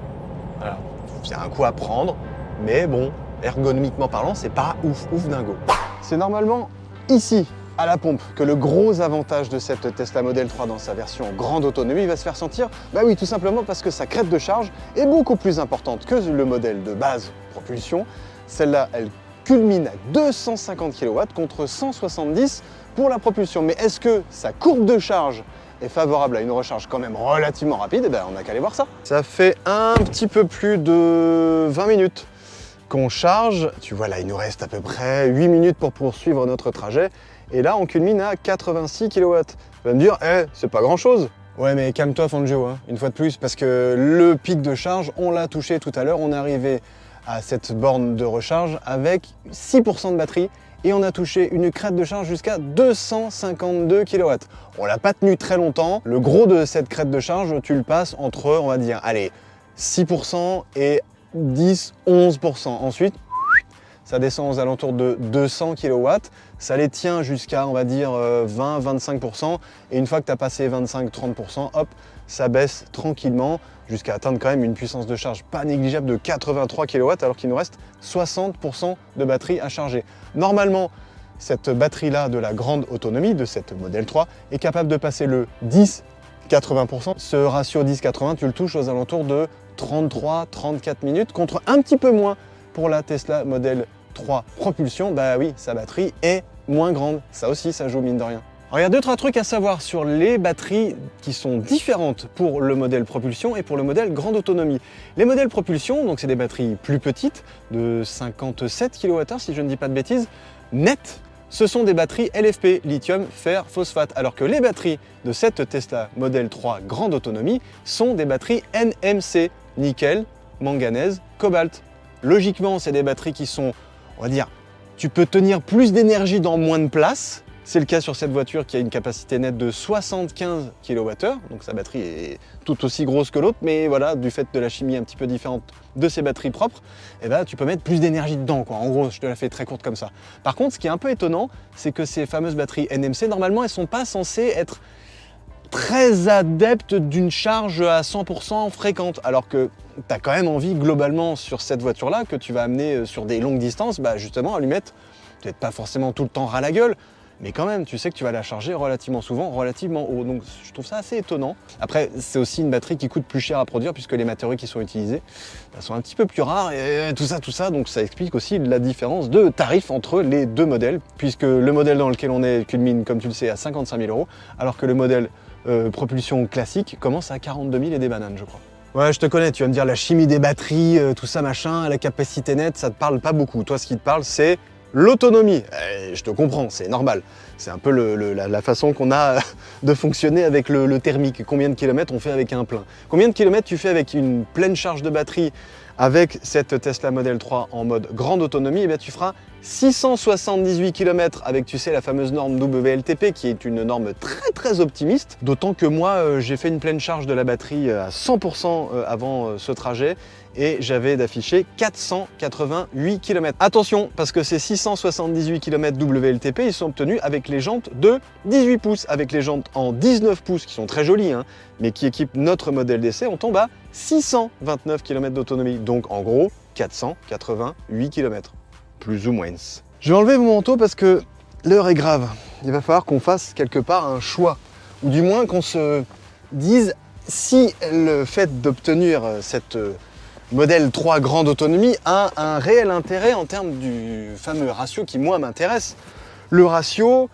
voilà, c'est un coup à prendre, mais bon, ergonomiquement parlant, c'est pas ouf dingo. C'est normalement ici, à la pompe, que le gros avantage de cette Tesla Model 3 dans sa version grande autonomie va se faire sentir. Bah oui, tout simplement parce que sa crête de charge est beaucoup plus importante que le modèle de base propulsion. Celle-là, elle culmine à 250 kW contre 170 pour la propulsion. Mais est-ce que sa courbe de charge est favorable à une recharge quand même relativement rapide? Eh ben, on n'a qu'à aller voir ça. Ça fait un petit peu plus de 20 minutes qu'on charge. Tu vois, là, il nous reste à peu près 8 minutes pour poursuivre notre trajet. Et là, on culmine à 86 kW. Tu vas me dire, c'est pas grand-chose. Ouais, mais calme-toi, Fangio, hein, une fois de plus, parce que le pic de charge, on l'a touché tout à l'heure. On est arrivé à cette borne de recharge avec 6% de batterie et on a touché une crête de charge jusqu'à 252 kW. On l'a pas tenu très longtemps. Le gros de cette crête de charge, tu le passes entre, on va dire, allez, 6% et 10-11%. Ensuite, ça descend aux alentours de 200 kW. Ça les tient jusqu'à, on va dire, 20-25%. Et une fois que tu as passé 25-30%, hop, ça baisse tranquillement jusqu'à atteindre quand même une puissance de charge pas négligeable de 83 kW alors qu'il nous reste 60% de batterie à charger. Normalement, cette batterie-là de la grande autonomie de cette Model 3 est capable de passer le 10-80%. Ce ratio 10-80, tu le touches aux alentours de 33-34 minutes contre un petit peu moins pour la Tesla Model 3 propulsion. Bah oui, sa batterie est moins grande. Ça aussi, ça joue mine de rien. Alors, il y a 2-3 trucs à savoir sur les batteries qui sont différentes pour le modèle propulsion et pour le modèle grande autonomie. Les modèles propulsion, donc c'est des batteries plus petites, de 57 kWh si je ne dis pas de bêtises, nettes. Ce sont des batteries LFP, lithium, fer, phosphate, alors que les batteries de cette Tesla Model 3 grande autonomie sont des batteries NMC, nickel, manganèse, cobalt. Logiquement, c'est des batteries qui sont, on va dire, tu peux tenir plus d'énergie dans moins de place. C'est le cas sur cette voiture qui a une capacité nette de 75 kWh, donc sa batterie est tout aussi grosse que l'autre, mais voilà, du fait de la chimie un petit peu différente de ces batteries propres, eh ben, tu peux mettre plus d'énergie dedans, quoi. En gros, je te la fais très courte comme ça. Par contre, ce qui est un peu étonnant, c'est que ces fameuses batteries NMC, normalement, elles ne sont pas censées être très adeptes d'une charge à 100% fréquente, alors que tu as quand même envie, globalement, sur cette voiture-là, que tu vas amener sur des longues distances, bah, justement, à lui mettre, peut-être pas forcément tout le temps ras la gueule, mais quand même, tu sais que tu vas la charger relativement souvent, relativement haut. Donc je trouve ça assez étonnant. Après, c'est aussi une batterie qui coûte plus cher à produire puisque les matériaux qui sont utilisés sont un petit peu plus rares et tout ça. Donc ça explique aussi la différence de tarif entre les deux modèles, puisque le modèle dans lequel on est culmine, comme tu le sais, à 55 000 €, alors que le modèle propulsion classique commence à 42 000 et des bananes, je crois. Ouais, je te connais, tu vas me dire la chimie des batteries, tout ça machin, la capacité nette, ça te parle pas beaucoup. Toi, ce qui te parle, c'est l'autonomie. Je te comprends, c'est normal. C'est un peu la façon qu'on a de fonctionner avec le thermique. Combien de kilomètres on fait avec un plein? Combien de kilomètres tu fais avec une pleine charge de batterie avec cette Tesla Model 3 en mode grande autonomie? Eh bien, tu feras 678 km avec, tu sais, la fameuse norme WLTP qui est une norme très optimiste. D'autant que moi, j'ai fait une pleine charge de la batterie à 100% avant ce trajet et j'avais d'afficher 488 km. Attention, parce que ces 678 km WLTP, ils sont obtenus avec les jantes de 18 pouces. Avec les jantes en 19 pouces, qui sont très jolies, hein, mais qui équipent notre modèle d'essai, on tombe à 629 km d'autonomie. Donc en gros, 488 km. Plus ou moins. Je vais enlever mon manteau parce que l'heure est grave. Il va falloir qu'on fasse quelque part un choix. Ou du moins qu'on se dise si le fait d'obtenir cette Model 3 grande autonomie a un réel intérêt en termes du fameux ratio qui, moi, m'intéresse. Le ratio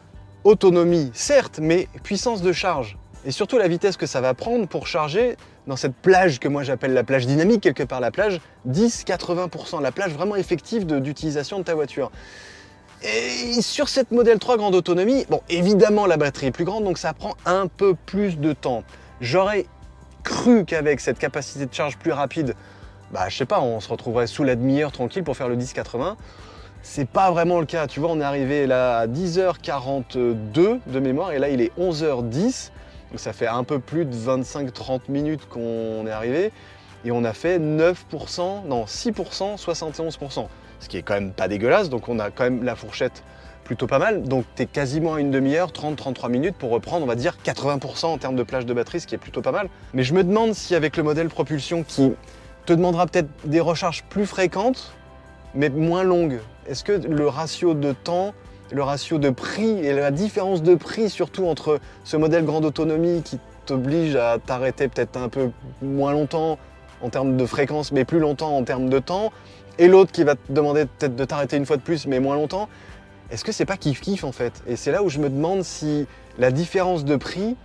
autonomie, certes, mais puissance de charge. Et surtout la vitesse que ça va prendre pour charger dans cette plage que moi j'appelle la plage dynamique, quelque part la plage 10-80%, la plage vraiment effective d'utilisation de ta voiture. Et sur cette Model 3 grande autonomie, bon, évidemment la batterie est plus grande, donc ça prend un peu plus de temps. J'aurais cru qu'avec cette capacité de charge plus rapide, bah je sais pas, on se retrouverait sous la demi-heure tranquille pour faire le 10-80. C'est pas vraiment le cas, tu vois, on est arrivé là à 10h42 de mémoire et là il est 11h10, donc ça fait un peu plus de 25-30 minutes qu'on est arrivé et on a fait 9%, non 6%, 71%, ce qui est quand même pas dégueulasse, donc on a quand même la fourchette plutôt pas mal, donc t'es quasiment à une demi-heure, 30-33 minutes pour reprendre, on va dire 80% en termes de plage de batterie, ce qui est plutôt pas mal. Mais je me demande si avec le modèle propulsion qui te demandera peut-être des recharges plus fréquentes, mais moins longues, est-ce que le ratio de temps, le ratio de prix et la différence de prix surtout entre ce modèle grande autonomie qui t'oblige à t'arrêter peut-être un peu moins longtemps en termes de fréquence, mais plus longtemps en termes de temps, et l'autre qui va te demander peut-être de t'arrêter une fois de plus, mais moins longtemps, est-ce que c'est pas kiff-kiff en fait? Et c'est là où je me demande si la différence de prix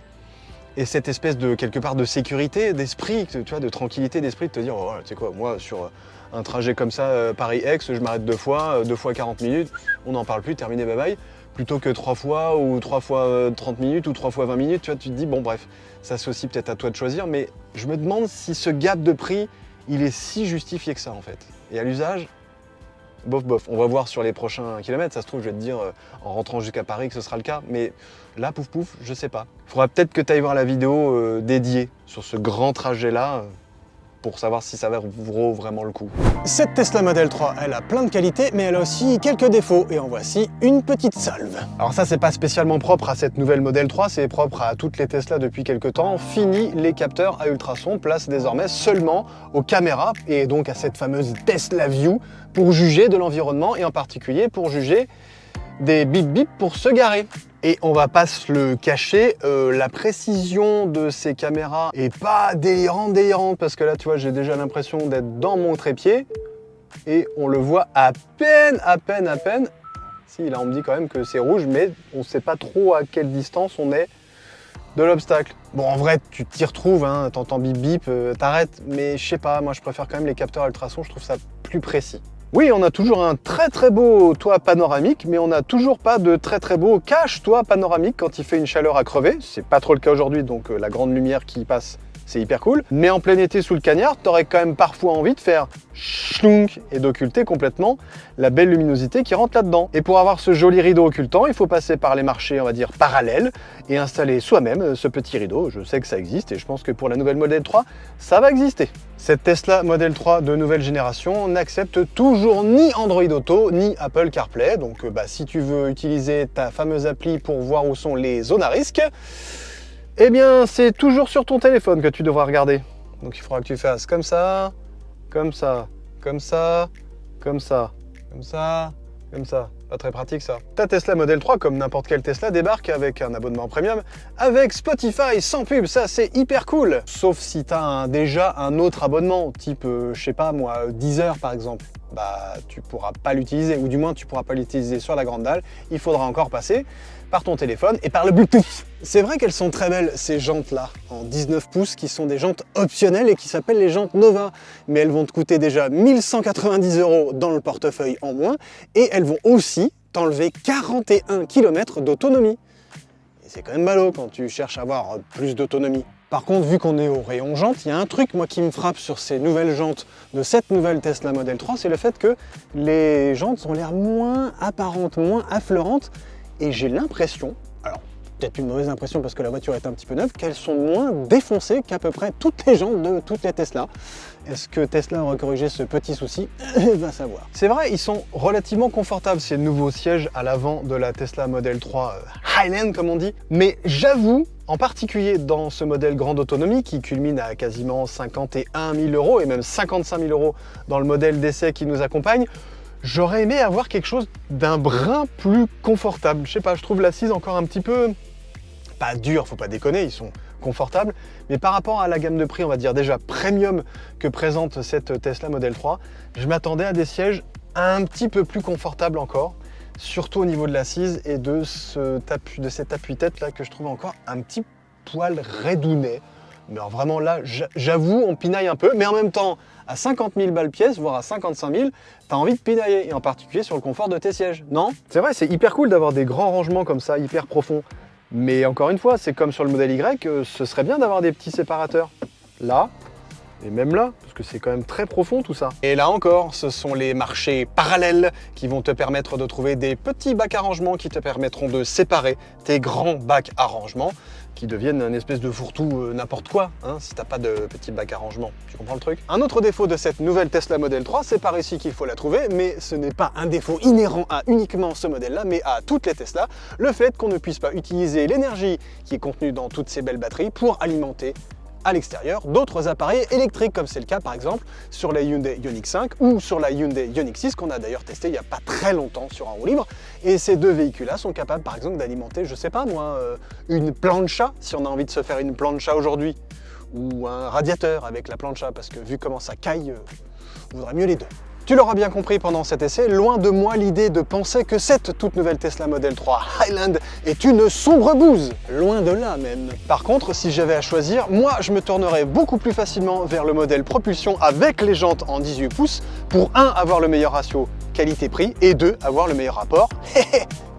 et cette espèce de, quelque part, de sécurité d'esprit, tu vois, de tranquillité d'esprit, de te dire, oh, tu sais quoi, moi, sur un trajet comme ça, Paris-Aix, je m'arrête 2 fois 40 minutes, on n'en parle plus, terminé, bye bye, plutôt que 3 fois, ou 3 fois 30 minutes, ou 3 fois 20 minutes, tu vois, tu te dis, bon, bref, ça c'est aussi peut-être à toi de choisir, mais je me demande si ce gap de prix, il est si justifié que ça, en fait. Et à l'usage, bof bof, on va voir sur les prochains kilomètres, ça se trouve je vais te dire en rentrant jusqu'à Paris que ce sera le cas, mais là pouf pouf, je sais pas. Il faudra peut-être que tu ailles voir la vidéo dédiée sur ce grand trajet là pour savoir si ça vaut vraiment le coup. Cette Tesla Model 3, elle a plein de qualités, mais elle a aussi quelques défauts, et en voici une petite salve. Alors ça, c'est pas spécialement propre à cette nouvelle Model 3, c'est propre à toutes les Tesla depuis quelques temps. Fini les capteurs à ultrasons, place désormais seulement aux caméras, et donc à cette fameuse Tesla View, pour juger de l'environnement, et en particulier pour juger des bip bip pour se garer. Et on va pas se le cacher, la précision de ces caméras est pas délirante, parce que là, tu vois, j'ai déjà l'impression d'être dans mon trépied, et on le voit à peine. Si, là, on me dit quand même que c'est rouge, mais on sait pas trop à quelle distance on est de l'obstacle. Bon, en vrai, tu t'y retrouves, hein, t'entends bip bip, t'arrêtes, mais je sais pas, moi, je préfère quand même les capteurs ultrasons, je trouve ça plus précis. Oui, on a toujours un très beau toit panoramique, mais on n'a toujours pas de très beau cache-toit panoramique quand il fait une chaleur à crever. C'est pas trop le cas aujourd'hui, donc la grande lumière qui passe, c'est hyper cool. Mais en plein été sous le cagnard, t'aurais quand même parfois envie de faire schlunk et d'occulter complètement la belle luminosité qui rentre là-dedans. Et pour avoir ce joli rideau occultant, il faut passer par les marchés, on va dire, parallèles et installer soi-même ce petit rideau. Je sais que ça existe et je pense que pour la nouvelle Model 3, ça va exister. Cette Tesla Model 3 de nouvelle génération n'accepte toujours ni Android Auto ni Apple CarPlay. Donc si tu veux utiliser ta fameuse appli pour voir où sont les zones à risque, eh bien c'est toujours sur ton téléphone que tu devras regarder. Donc il faudra que tu fasses comme ça, comme ça, comme ça, comme ça, comme ça, comme ça. Pas très pratique ça. Ta Tesla Model 3, comme n'importe quelle Tesla, débarque avec un abonnement premium, avec Spotify sans pub, ça c'est hyper cool. Sauf si t'as déjà un autre abonnement, type, je sais pas moi, Deezer par exemple. Bah tu pourras pas l'utiliser, ou du moins tu pourras pas l'utiliser sur la grande dalle, il faudra encore passer par ton téléphone et par le Bluetooth. C'est vrai qu'elles sont très belles ces jantes là, en 19 pouces, qui sont des jantes optionnelles et qui s'appellent les jantes Nova, mais elles vont te coûter déjà 1190 € dans le portefeuille en moins, et elles vont aussi t'enlever 41 km d'autonomie. Et c'est quand même ballot quand tu cherches à avoir plus d'autonomie. Par contre, vu qu'on est au rayon jantes, il y a un truc moi qui me frappe sur ces nouvelles jantes de cette nouvelle Tesla Model 3, c'est le fait que les jantes ont l'air moins apparentes, moins affleurantes, et j'ai l'impression, alors peut-être une mauvaise impression parce que la voiture est un petit peu neuve, qu'elles sont moins défoncées qu'à peu près toutes les jantes de toutes les Tesla. Est-ce que Tesla aura corrigé ce petit souci? Va savoir. C'est vrai, ils sont relativement confortables ces nouveaux sièges à l'avant de la Tesla Model 3 Highland comme on dit, mais j'avoue, en particulier dans ce modèle grande autonomie qui culmine à quasiment 51 000 € et même 55 000 € dans le modèle d'essai qui nous accompagne, j'aurais aimé avoir quelque chose d'un brin plus confortable. Je sais pas, je trouve l'assise encore un petit peu... pas dur, faut pas déconner, ils sont confortables, mais par rapport à la gamme de prix, on va dire déjà premium que présente cette Tesla Model 3, je m'attendais à des sièges un petit peu plus confortables encore, surtout au niveau de l'assise et de cet appui-tête là que je trouve encore un petit poil raidounet. Mais alors vraiment là, j'avoue, on pinaille un peu, mais en même temps, à 50 000 balles pièce, voire à 55 000, t'as envie de pinailler, et en particulier sur le confort de tes sièges, non? C'est vrai, c'est hyper cool d'avoir des grands rangements comme ça, hyper profonds. Mais encore une fois, c'est comme sur le modèle Y, ce serait bien d'avoir des petits séparateurs. là, et même là, parce que c'est quand même très profond tout ça. Et là encore, ce sont les marchés parallèles qui vont te permettre de trouver des petits bacs à rangement qui te permettront de séparer tes grands bacs à rangement qui deviennent un espèce de fourre-tout n'importe quoi, hein, si t'as pas de petits bacs à rangement. Tu comprends le truc? Un autre défaut de cette nouvelle Tesla Model 3, c'est par ici qu'il faut la trouver, mais ce n'est pas un défaut inhérent à uniquement ce modèle-là, mais à toutes les Tesla, le fait qu'on ne puisse pas utiliser l'énergie qui est contenue dans toutes ces belles batteries pour alimenter à l'extérieur d'autres appareils électriques, comme c'est le cas par exemple sur la Hyundai Ioniq 5 ou sur la Hyundai Ioniq 6 qu'on a d'ailleurs testé il n'y a pas très longtemps sur un roue libre. Et ces deux véhicules-là sont capables par exemple d'alimenter, je sais pas moi, une plancha, si on a envie de se faire une plancha aujourd'hui, ou un radiateur avec la plancha, parce que vu comment ça caille, on voudrait mieux les deux. Tu l'auras bien compris pendant cet essai, loin de moi l'idée de penser que cette toute nouvelle Tesla Model 3 Highland est une sombre bouse, loin de là même. Par contre, si j'avais à choisir, moi je me tournerais beaucoup plus facilement vers le modèle propulsion avec les jantes en 18 pouces pour 1. Avoir le meilleur ratio qualité-prix et 2. Avoir le meilleur rapport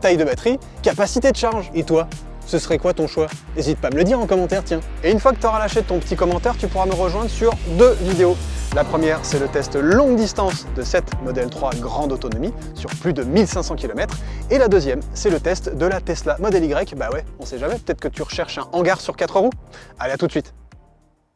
taille de batterie, capacité de charge. Et toi ? Ce serait quoi ton choix? N'hésite pas à me le dire en commentaire, tiens. Et une fois que tu auras lâché ton petit commentaire, tu pourras me rejoindre sur 2 vidéos. La première, c'est le test longue distance de cette Model 3 grande autonomie sur plus de 1500 km. Et la deuxième, c'est le test de la Tesla Model Y. Bah ouais, on sait jamais, peut-être que tu recherches un hangar sur 4 roues. Allez, à tout de suite.